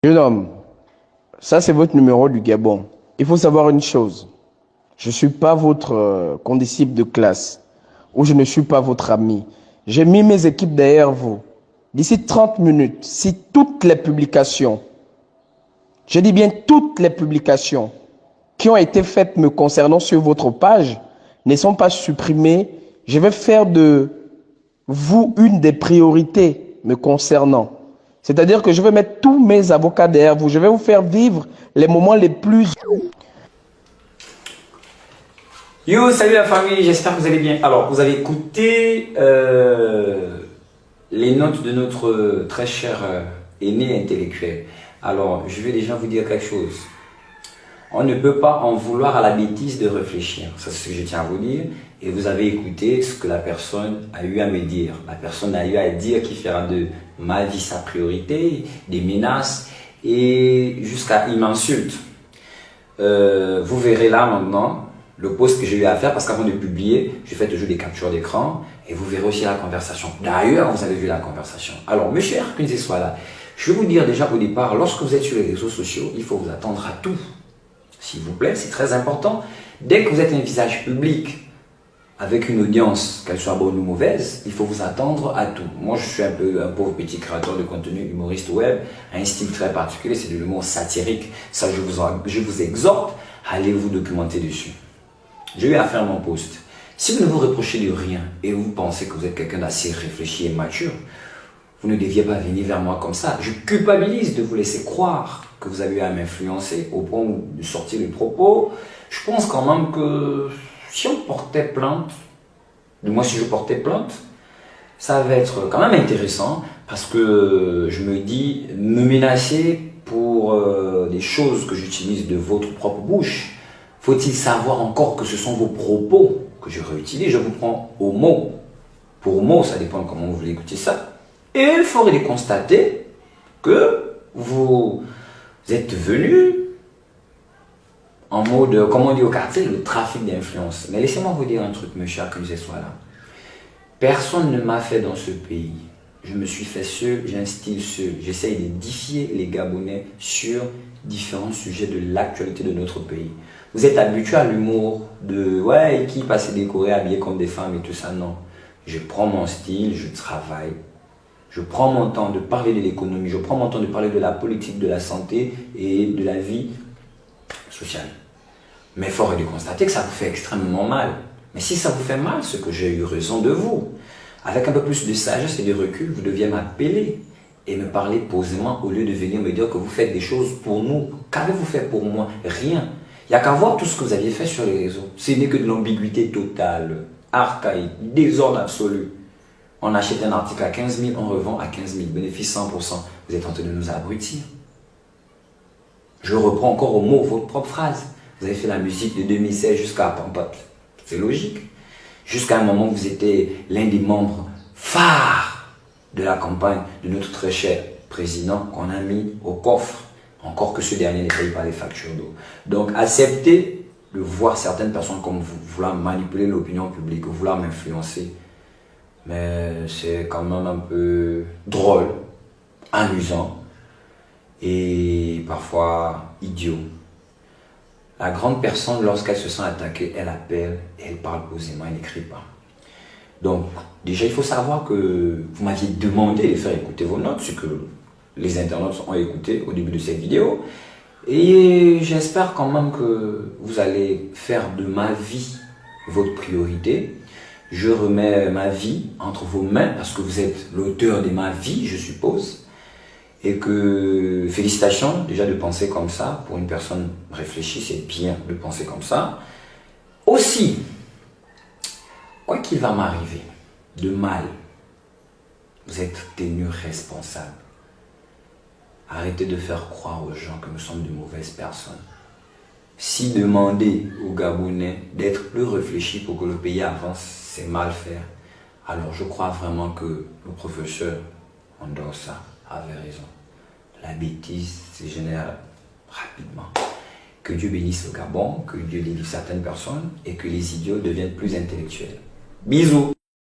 Jeune homme, ça c'est votre numéro du Gabon. Il faut savoir une chose. Je ne suis pas votre condisciple de classe ou je ne suis pas votre ami. J'ai mis mes équipes derrière vous. D'ici 30 minutes, si toutes les publications, je dis bien toutes les publications qui ont été faites me concernant sur votre page ne sont pas supprimées, je vais faire de vous une des priorités me concernant. C'est-à-dire que je vais mettre tous mes avocats derrière vous. Je vais vous faire vivre les moments les plus... Yo, salut la famille, j'espère que vous allez bien. Alors, vous avez écouté les notes de notre très cher aîné intellectuel. Alors, je vais déjà vous dire quelque chose. On ne peut pas en vouloir à la bêtise de réfléchir. Ça, c'est ce que je tiens à vous dire. Et vous avez écouté ce que la personne a eu à me dire. La personne a eu à dire qu'il fera de ma vie sa priorité, des menaces, et jusqu'à il m'insulte. Vous verrez là maintenant le post que j'ai eu à faire, parce qu'avant de publier, je fais toujours des captures d'écran et vous verrez aussi la conversation. D'ailleurs, vous avez vu la conversation. Alors, mes chers Queens soit là, je vais vous dire déjà au départ, lorsque vous êtes sur les réseaux sociaux, il faut vous attendre à tout. S'il vous plaît, c'est très important. Dès que vous êtes un visage public, avec une audience, qu'elle soit bonne ou mauvaise, il faut vous attendre à tout. Moi, je suis un peu un pauvre petit créateur de contenu humoriste web, un style très particulier, c'est de l'humour satirique. Ça, je vous exhorte à aller vous documenter dessus. J'ai eu à faire mon post. Si vous ne vous reprochez de rien et vous pensez que vous êtes quelqu'un d'assez réfléchi et mature, vous ne deviez pas venir vers moi comme ça. Je culpabilise de vous laisser croire que vous avez eu à m'influencer au point de sortir les propos. Je pense quand même que si on portait plainte, du moins si je portais plainte, ça va être quand même intéressant parce que je me dis, me menacer pour des choses que j'utilise de votre propre bouche. Faut-il savoir encore que ce sont vos propos que je réutilise? Je vous prends au mot. Pour mot, ça dépend de comment vous voulez écouter ça. Et il faudrait constater que vous êtes venu en mode, comme on dit au quartier, le trafic d'influence. Mais laissez-moi vous dire un truc, mes chers, que vous soient là. Personne ne m'a fait dans ce pays. Je me suis fait seul, j'ai un style seul. J'essaye d'édifier les Gabonais sur différents sujets de l'actualité de notre pays. Vous êtes habitué à l'humour de ouais, qui passe décoré, habillé comme des femmes et tout ça. Non. Je prends mon style, je travaille. Je prends mon temps de parler de l'économie. Je prends mon temps de parler de la politique, de la santé et de la vie sociale. Mais fort est de constater que ça vous fait extrêmement mal. Mais si ça vous fait mal, c'est que j'ai eu raison de vous. Avec un peu plus de sagesse et de recul, vous deviez m'appeler et me parler posément au lieu de venir me dire que vous faites des choses pour nous. Qu'avez-vous fait pour moi? Rien. Il n'y a qu'à voir tout ce que vous aviez fait sur les réseaux. Ce n'est que de l'ambiguïté totale, archaïque, désordre absolu. On achète un article à 15 000, on revend à 15 000, bénéfice 100%. Vous êtes en train de nous abrutir. Je reprends encore au mot votre propre phrase. Vous avez fait la musique de 2016 jusqu'à Pampat. C'est logique. Jusqu'à un moment où vous étiez l'un des membres phares de la campagne de notre très cher président qu'on a mis au coffre. Encore que ce dernier ne paye pas les factures d'eau. Donc, acceptez de voir certaines personnes comme vous vouloir manipuler l'opinion publique, vouloir m'influencer. Mais c'est quand même un peu drôle, amusant et parfois idiot. La grande personne, lorsqu'elle se sent attaquée, elle appelle, elle parle posément, elle n'écrit pas. Donc, déjà, il faut savoir que vous m'aviez demandé de faire écouter vos notes, ce que les internautes ont écouté au début de cette vidéo. Et j'espère quand même que vous allez faire de ma vie votre priorité. Je remets ma vie entre vos mains parce que vous êtes l'auteur de ma vie, je suppose. Et que félicitations déjà de penser comme ça. Pour une personne réfléchie, c'est bien de penser comme ça. Aussi, quoi qu'il va m'arriver de mal, vous êtes tenu responsable. Arrêtez de faire croire aux gens que nous sommes de mauvaises personnes. Si demander aux Gabonais d'être plus réfléchis pour que le pays avance, c'est mal faire. Alors je crois vraiment que le professeur Mendoza avait raison. La bêtise se génère rapidement. Que Dieu bénisse le Gabon, que Dieu délivre certaines personnes et que les idiots deviennent plus intellectuels. Bisous!